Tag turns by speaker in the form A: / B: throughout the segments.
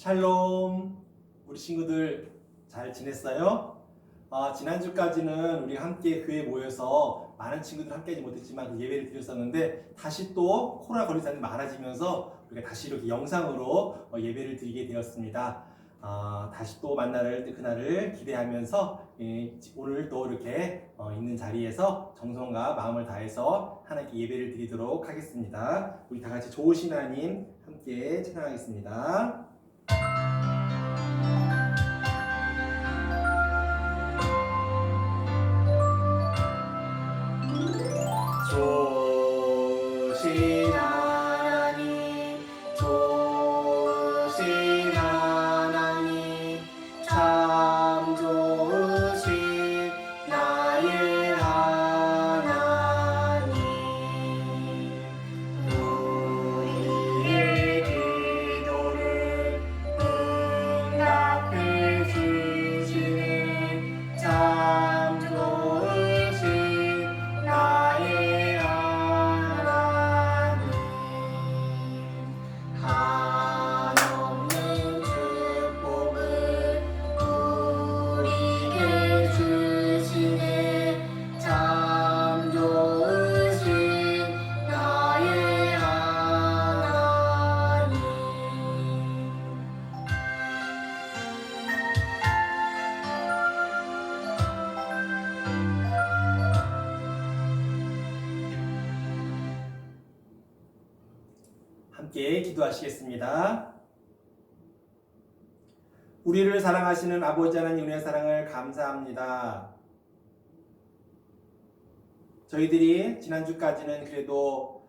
A: 샬롬. 우리 친구들 잘 지냈어요? 지난주까지는 우리 함께 교회에 모여서 많은 친구들 함께 하지 못했지만 그 예배를 드렸었는데, 다시 또 코로나 걸린 사람이 많아지면서 우리가 다시 이렇게 영상으로 예배를 드리게 되었습니다. 다시 또 만날 그날을 기대하면서 오늘 또 이렇게 있는 자리에서 정성과 마음을 다해서 하나님께 예배를 드리도록 하겠습니다. 우리 다 같이 좋으신 하나님 함께 찬양하겠습니다. 좋으신 하나님, 좋으신 하나님, 참 좋으신 나의 하나님. 우리의 기도를 응답해 주시네. 참 좋으신 나의 하나님. 한없는 축복을 우리에게 주시네. 참 좋으신 나의 하나님. 함께 기도하시겠습니다. 우리를 사랑하시는 아버지 하나님, 은혜의 사랑을 감사합니다. 저희들이 지난주까지는 그래도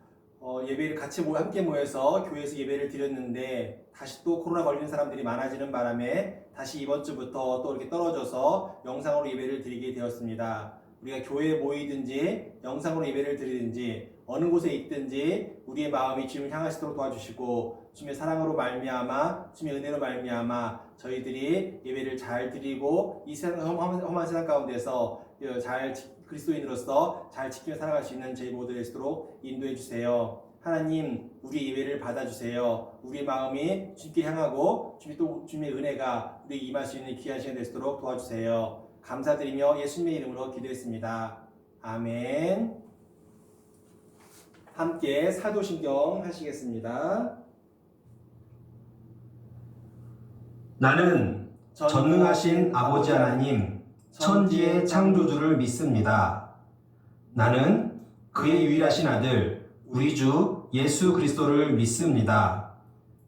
A: 예배를 같이 함께 모여서 교회에서 예배를 드렸는데, 다시 또 코로나 걸리는 사람들이 많아지는 바람에 다시 이번 주부터 또 이렇게 떨어져서 영상으로 예배를 드리게 되었습니다. 우리가 교회에 모이든지 영상으로 예배를 드리든지 어느 곳에 있든지 우리의 마음이 주님을 향하시도록 도와주시고, 주님의 사랑으로 말미암아, 주님의 은혜로 말미암아 저희들이 예배를 잘 드리고 이 세상 험한 세상 가운데서 잘 그리스도인으로서 잘 지키며 살아갈 수 있는 저희 모두 되시도록 인도해 주세요. 하나님, 우리 예배를 받아주세요. 우리 마음이 주님께 향하고 주님의 은혜가 우리 임할 수 있는 귀한 시간 되시도록 도와주세요. 감사드리며 예수님의 이름으로 기도했습니다. 아멘. 함께 사도신경 하시겠습니다.
B: 나는 전능하신 아버지 하나님, 천지의 창조주를 믿습니다. 나는 그의 유일하신 아들, 우리 주 예수 그리스도를 믿습니다.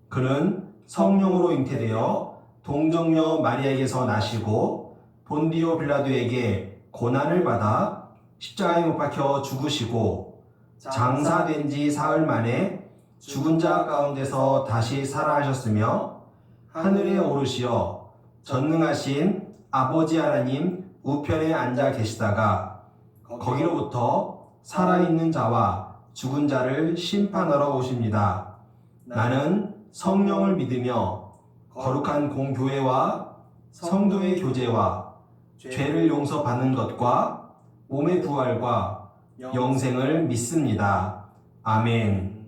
B: 그는 성령으로 잉태되어 동정녀 마리아에게서 나시고 본디오 빌라도에게 고난을 받아 십자가에 못 박혀 죽으시고 장사된 지 사흘 만에 죽은 자 가운데서 다시 살아나셨으며 하늘에 오르시어 전능하신 아버지 하나님 우편에 앉아 계시다가 거기로부터 살아있는 자와 죽은 자를 심판하러 오십니다. 나는 성령을 믿으며 거룩한 공교회와 성도의 교제와 죄를 용서받는 것과 몸의 부활과 영생을 믿습니다. 아멘.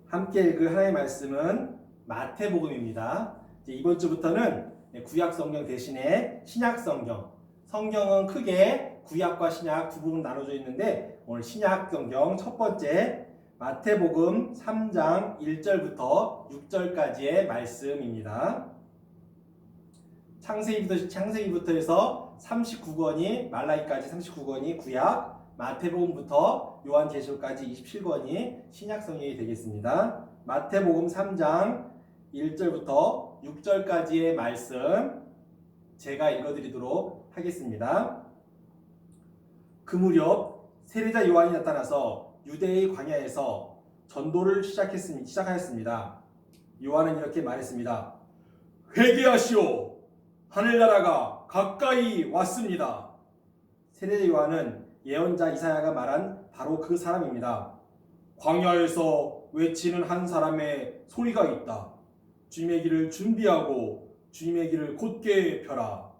A: 함께 읽을 하나님의 말씀은 마태복음입니다. 이번 주부터는 구약 성경 대신에 신약 성경. 성경은 크게 구약과 신약 두 부분 나눠져 있는데, 오늘 신약 성경 첫 번째 마태복음 3장 1절부터 6절까지의 말씀입니다. 창세기부터 해서 39권이 말라기까지 39권이 구약, 마태복음부터 요한계시록까지 27권이 신약 성경이 되겠습니다. 마태복음 3장 1절부터 6절까지의 말씀 제가 읽어드리도록 하겠습니다. 그 무렵 세례자 요한이 나타나서 유대의 광야에서 전도를 시작하였습니다. 요한은 이렇게 말했습니다. 회개하시오! 하늘나라가 가까이 왔습니다. 세례자 요한은 예언자 이사야가 말한 바로 그 사람입니다. 광야에서 외치는 한 사람의 소리가 있다. 주님의 길을 준비하고 주님의 길을 곧게 펴라.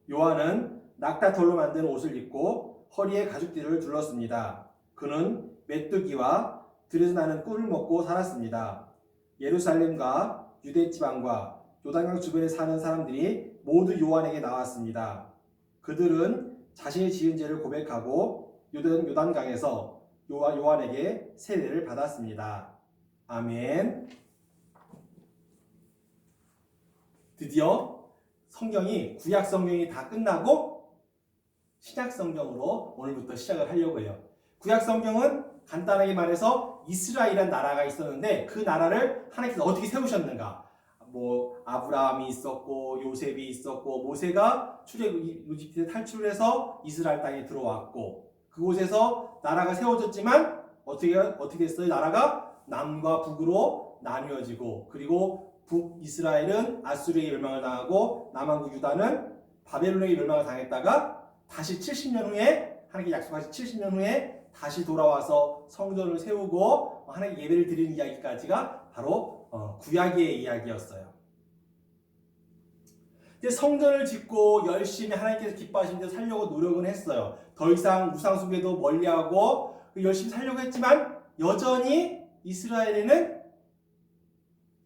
A: 요한은 낙타털로 만든 옷을 입고 허리에 가죽띠를 둘렀습니다. 그는 메뚜기와 들에서 나는 꿀을 먹고 살았습니다. 예루살렘과 유대 지방과 요단강 주변에 사는 사람들이 모두 요한에게 나왔습니다. 그들은 자신이 지은 죄를 고백하고 요단강에서 요한에게 세례를 받았습니다. 아멘. 드디어 성경이 구약 성경이 다 끝나고 신약 성경으로 오늘부터 시작을 하려고 해요. 구약 성경은 간단하게 말해서 이스라엘이라는 나라가 있었는데 그 나라를 하나님께서 어떻게 세우셨는가? 아브라함이 있었고 요셉이 있었고 모세가 이집트에 탈출해서 이스라엘 땅에 들어왔고 그곳에서 나라가 세워졌지만 어떻게 됐어요? 나라가 남과 북으로 나뉘어지고 그리고 북이스라엘은 아수르의 멸망을 당하고 남한국 유다는 바벨론에게 멸망을 당했다가 다시 70년 후에 하나님께 약속하신 70년 후에 다시 돌아와서 성전을 세우고 하나님께 예배를 드리는 이야기까지가 바로 구약의 이야기였어요. 이제 성전을 짓고 열심히 하나님께서 기뻐하시는 데 살려고 노력은 했어요. 더 이상 우상숭배도 멀리하고 열심히 살려고 했지만 여전히 이스라엘에는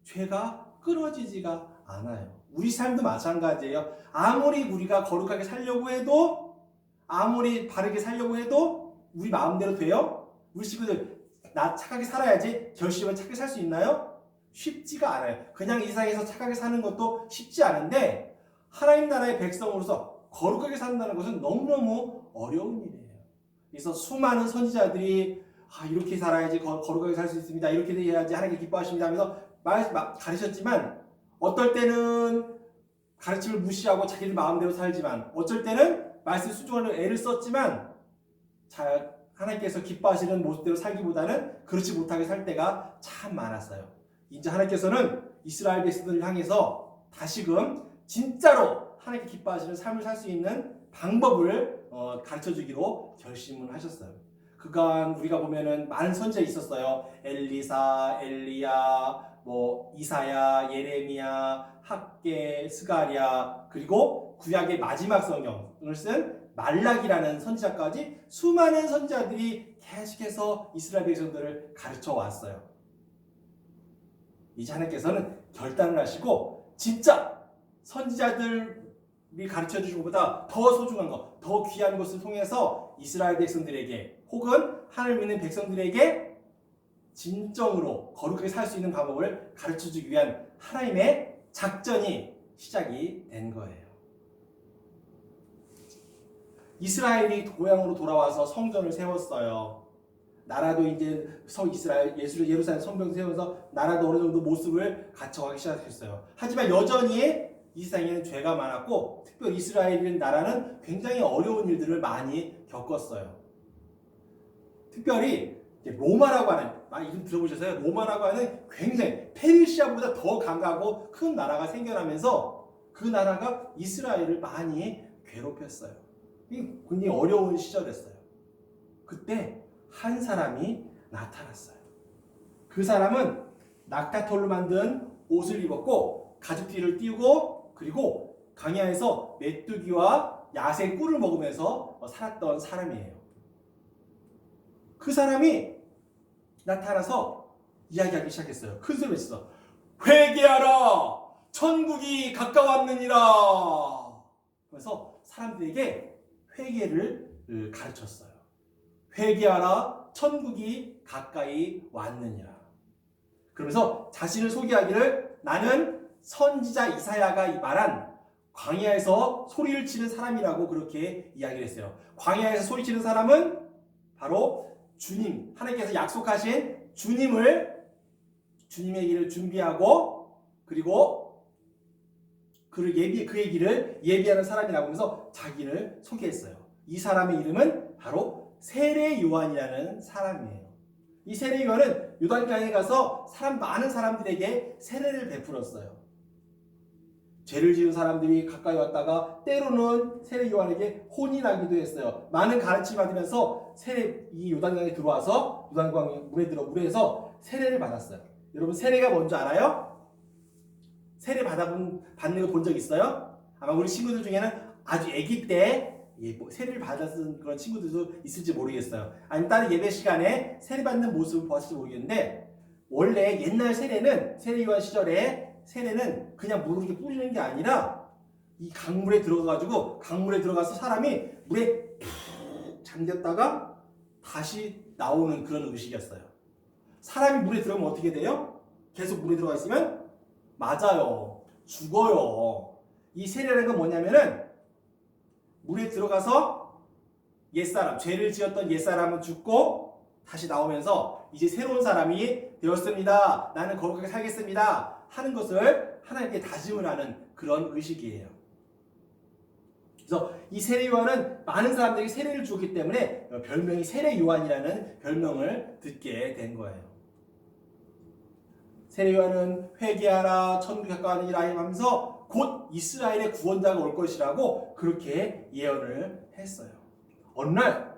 A: 죄가 끊어지지가 않아요. 우리 삶도 마찬가지예요. 아무리 우리가 거룩하게 살려고 해도 아무리 바르게 살려고 해도 우리 마음대로 돼요? 우리 친구들 나 착하게 살아야지 결심을 착하게 살 수 있나요? 쉽지가 않아요. 그냥 이 세상에서 착하게 사는 것도 쉽지 않은데 하나님 나라의 백성으로서 거룩하게 산다는 것은 너무너무 어려운 일이에요. 그래서 수많은 선지자들이 이렇게 살아야지 거룩하게 살 수 있습니다. 이렇게 해야지 하나님께 기뻐하십니다 하면서 가르쳤지만 어떨 때는 가르침을 무시하고 자기들 마음대로 살지만 어쩔 때는 말씀 순종하는 애를 썼지만 하나님께서 기뻐하시는 모습대로 살기보다는 그렇지 못하게 살 때가 참 많았어요. 이제 하나님께서는 이스라엘 백성들을 향해서 다시금 진짜로 하나님께 기뻐하시는 삶을 살 수 있는 방법을 가르쳐주기로 결심을 하셨어요. 그간 우리가 보면은 많은 선지자 있었어요. 엘리사, 엘리야, 이사야, 예레미야, 학개, 스가랴, 그리고 구약의 마지막 성경을 쓴 말라기라는 선지자까지 수많은 선지자들이 계속해서 이스라엘 백성들을 가르쳐 왔어요. 이제 하나님께서는 결단을 하시고 진짜 선지자들이 가르쳐 주신 것보다 더 소중한 것, 더 귀한 것을 통해서 이스라엘 백성들에게 혹은 하나님을 믿는 백성들에게 진정으로 거룩하게 살 수 있는 방법을 가르쳐주기 위한 하나님의 작전이 시작이 된 거예요. 이스라엘이 고향으로 돌아와서 성전을 세웠어요. 나라도 이제 예루살렘 성벽을 세우면서 나라도 어느 정도 모습을 갖춰가기 시작했어요. 하지만 여전히 이 세상에는 죄가 많았고 특별히 이스라엘 나라는 굉장히 어려운 일들을 많이 겪었어요. 특별히 로마라고 하는 이름 들어보셨어요? 로마라고 하는 굉장히 페르시아보다 더 강하고 큰 나라가 생겨나면서 그 나라가 이스라엘을 많이 괴롭혔어요. 굉장히 어려운 시절이었어요. 그때 한 사람이 나타났어요. 그 사람은 낙타털로 만든 옷을 입었고 가죽띠를 띄우고 그리고 광야에서 메뚜기와 야생 꿀을 먹으면서 살았던 사람이에요. 그 사람이 나타나서 이야기하기 시작했어요. 큰 소리로 외쳤어. 회개하라! 천국이 가까웠느니라! 그래서 사람들에게 회개를 가르쳤어요. 회개하라! 천국이 가까이 왔느니라. 그러면서 자신을 소개하기를 나는 선지자 이사야가 말한 광야에서 소리를 치는 사람이라고 그렇게 이야기를 했어요. 광야에서 소리치는 사람은 바로 주님, 하나님께서 약속하신 주님의 길을 준비하고 그리고 그의 길을 예비하는 사람이라고 하면서 자기를 소개했어요. 이 사람의 이름은 바로 세례 요한이라는 사람이에요. 이 세례 요한은 요단강에 가서 많은 사람들에게 세례를 베풀었어요. 죄를 지은 사람들이 가까이 왔다가 때로는 세례 요한에게 혼이 나기도 했어요. 많은 가르침을 받으면서 이 요단강에 들어와서 요단강 물에서 세례를 받았어요. 여러분 세례가 뭔지 알아요? 세례 받는 거 본 적 있어요? 아마 우리 친구들 중에는 아주 아기 때 뭐 세례를 받았던 그런 친구들도 있을지 모르겠어요. 아니면 다른 예배 시간에 세례 받는 모습을 보았을지 모르겠는데, 원래 옛날 세례 요한 시절에 세례는 그냥 물을 이렇게 뿌리는 게 아니라 이 강물에 들어가서 사람이 물에 푹 잠겼다가 다시 나오는 그런 의식이었어요. 사람이 물에 들어가면 어떻게 돼요? 계속 물에 들어가 있으면 맞아요. 죽어요. 이 세례라는 건 뭐냐면은 물에 들어가서 죄를 지었던 옛사람은 죽고 다시 나오면서 이제 새로운 사람이 되었습니다. 나는 거룩하게 살겠습니다. 하는 것을 하나님께 다짐을 하는 그런 의식이에요. 그래서 이 세례 요한은 많은 사람들에게 세례를 주었기 때문에 별명이 세례 요한이라는 별명을 듣게 된 거예요. 세례 요한은 회개하라, 천국에 가까워하는 일 하면서 곧 이스라엘의 구원자가 올 것이라고 그렇게 예언을 했어요. 어느 날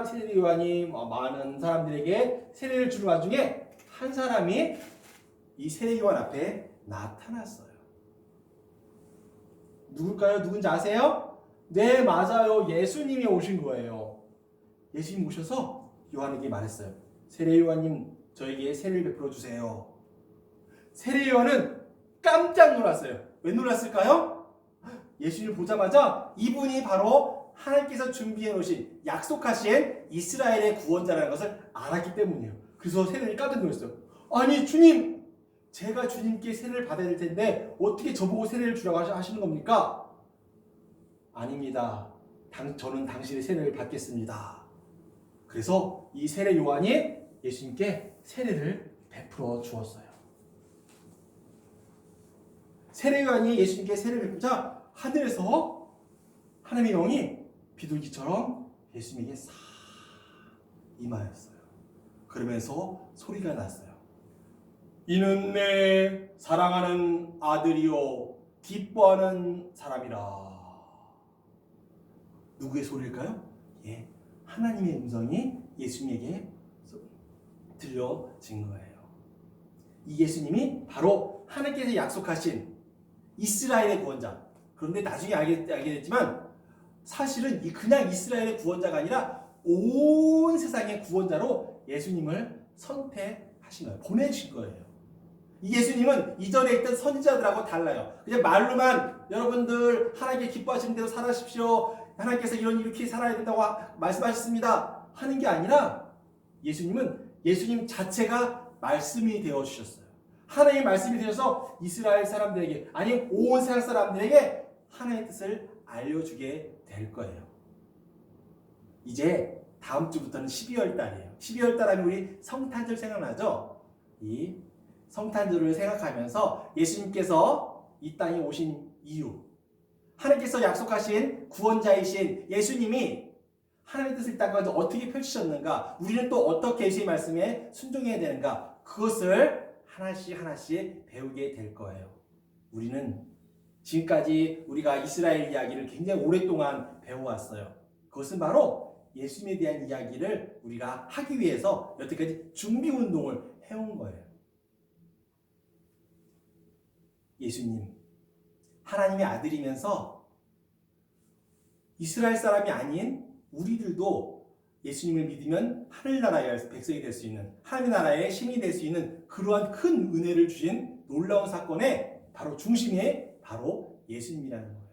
A: 세례 요한이 많은 사람들에게 세례를 주는 와중에 한 사람이 이 세례 요한 앞에 나타났어요. 누굴까요? 누군지 아세요? 네, 맞아요. 예수님이 오신 거예요. 예수님 오셔서 요한에게 말했어요. 세례 요한님, 저에게 세례를 베풀어 주세요. 세례 요한은 깜짝 놀랐어요. 왜 놀랐을까요? 예수님을 보자마자 이분이 바로 하나님께서 준비해 놓으신, 약속하신 이스라엘의 구원자라는 것을 알았기 때문이에요. 그래서 세례를 깜짝 놀랐어요. 아니 주님, 제가 주님께 세례를 받아야 될 텐데 어떻게 저보고 세례를 주라고 하시는 겁니까? 아닙니다. 저는 당신의 세례를 받겠습니다. 그래서 이 세례 요한이 예수님께 세례를 베풀어 주었어요. 세례 요한이 예수님께 세례를 베푸자 하늘에서 하나님의 영이 비둘기처럼 예수님에게 싹 임하였어요. 그러면서 소리가 났어요. 이는 내 사랑하는 아들이요 기뻐하는 사람이라. 누구의 소리일까요? 예, 하나님의 음성이 예수님에게 들려진 거예요. 이 예수님이 바로 하나님께서 약속하신 이스라엘의 구원자. 그런데 나중에 알게 됐지만 사실은 그냥 이스라엘의 구원자가 아니라 온 세상의 구원자로 예수님을 선택하신 거예요. 보내신 거예요. 이 예수님은 이전에 있던 선지자들하고 달라요. 그냥 말로만 여러분들 하나님께 기뻐하시는 대로 살아십시오. 하나님께서 이렇게 살아야 된다고 말씀하셨습니다. 하는 게 아니라 예수님 자체가 말씀이 되어 주셨어요. 하나님의 말씀이 되어서 이스라엘 사람들에게, 아니 온 세상 사람들에게 하나님의 뜻을 알려주게 될 거예요. 이제 다음 주부터는 12월 달이에요. 12월 달 하면 우리 성탄절 생각나죠? 이 성탄절을 생각하면서 예수님께서 이 땅에 오신 이유, 하나님께서 약속하신 구원자이신 예수님이 하나님의 뜻을 이 땅 가운데 어떻게 펼치셨는가, 우리는 또 어떻게 예수의 말씀에 순종해야 되는가, 그것을 하나씩 배우게 될 거예요. 우리는 지금까지 우리가 이스라엘 이야기를 굉장히 오랫동안 배워왔어요. 그것은 바로 예수님에 대한 이야기를 우리가 하기 위해서 여태까지 준비 운동을 해온 거예요. 예수님, 하나님의 아들이면서 이스라엘 사람이 아닌 우리들도 예수님을 믿으면 하늘나라의 백성이 될 수 있는, 하나님의 나라의 신이 될 수 있는 그러한 큰 은혜를 주신 놀라운 사건의 바로 중심에 바로 예수님이라는 거예요.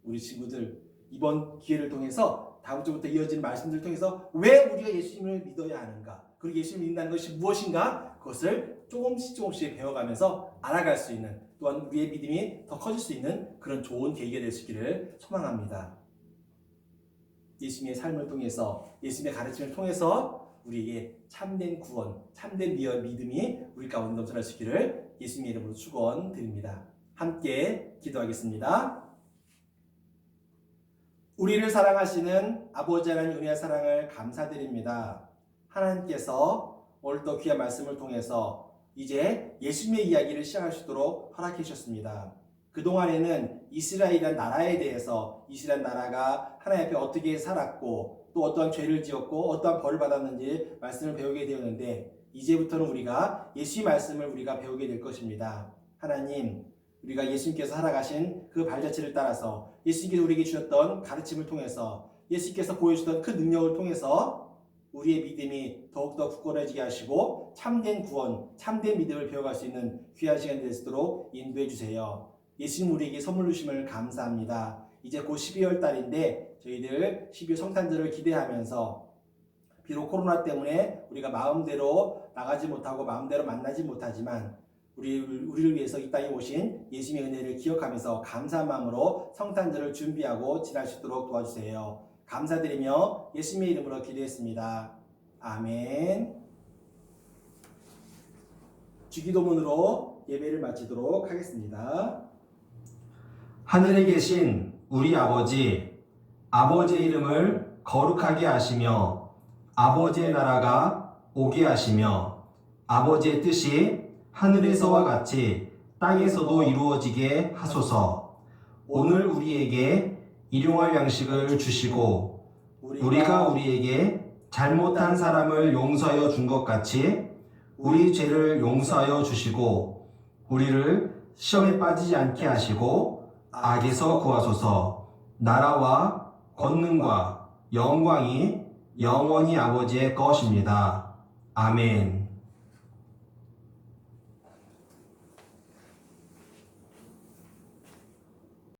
A: 우리 친구들, 이번 기회를 통해서 다음 주부터 이어지는 말씀들을 통해서 왜 우리가 예수님을 믿어야 하는가, 그리고 예수님을 믿는다는 것이 무엇인가, 그것을 조금씩 배워가면서 알아갈 수 있는, 또한 우리의 믿음이 더 커질 수 있는 그런 좋은 계기가 될 수 있기를 소망합니다. 예수님의 삶을 통해서, 예수님의 가르침을 통해서 우리에게 참된 구원, 참된 믿음이 우리 가운데 넘쳐날 수 있기를 예수님의 이름으로 축원드립니다. 함께 기도하겠습니다. 우리를 사랑하시는 아버지 하나님 은혜와 사랑을 감사드립니다. 하나님께서 오늘도 귀한 말씀을 통해서 이제 예수님의 이야기를 시작할 수 있도록 허락해 주셨습니다. 그동안에는 이스라엘이라는 나라에 대해서, 이스라엘 나라가 하나님 앞에 어떻게 살았고 또 어떠한 죄를 지었고 어떠한 벌을 받았는지 말씀을 배우게 되었는데, 이제부터는 우리가 예수의 말씀을 우리가 배우게 될 것입니다. 하나님, 우리가 예수님께서 살아가신 그 발자취를 따라서 예수님께서 우리에게 주셨던 가르침을 통해서 예수님께서 보여주던 그 능력을 통해서 우리의 믿음이 더욱더 굳건해지게 하시고 참된 구원, 참된 믿음을 배워갈 수 있는 귀한 시간이 될 수 있도록 인도해 주세요. 예수님 우리에게 선물 주심을 감사합니다. 이제 곧 12월 달인데 저희들 12월 성탄절을 기대하면서 비록 코로나 때문에 우리가 마음대로 나가지 못하고 마음대로 만나지 못하지만 우리를 위해서 이 땅에 오신 예수님의 은혜를 기억하면서 감사한 마음으로 성탄절을 준비하고 지날 수 있도록 도와주세요. 감사드리며 예수님의 이름으로 기도했습니다. 아멘. 주기도문으로 예배를 마치도록 하겠습니다.
B: 하늘에 계신 우리 아버지, 아버지의 이름을 거룩하게 하시며 아버지의 나라가 오게 하시며 아버지의 뜻이 하늘에서와 같이 땅에서도 이루어지게 하소서. 오늘 우리에게 일용할 양식을 주시고 우리가 우리에게 잘못한 사람을 용서하여 준 것 같이 우리 죄를 용서하여 주시고 우리를 시험에 빠지지 않게 하시고 악에서 구하소서. 나라와 권능과 영광이 영원히 아버지의 것입니다. 아멘.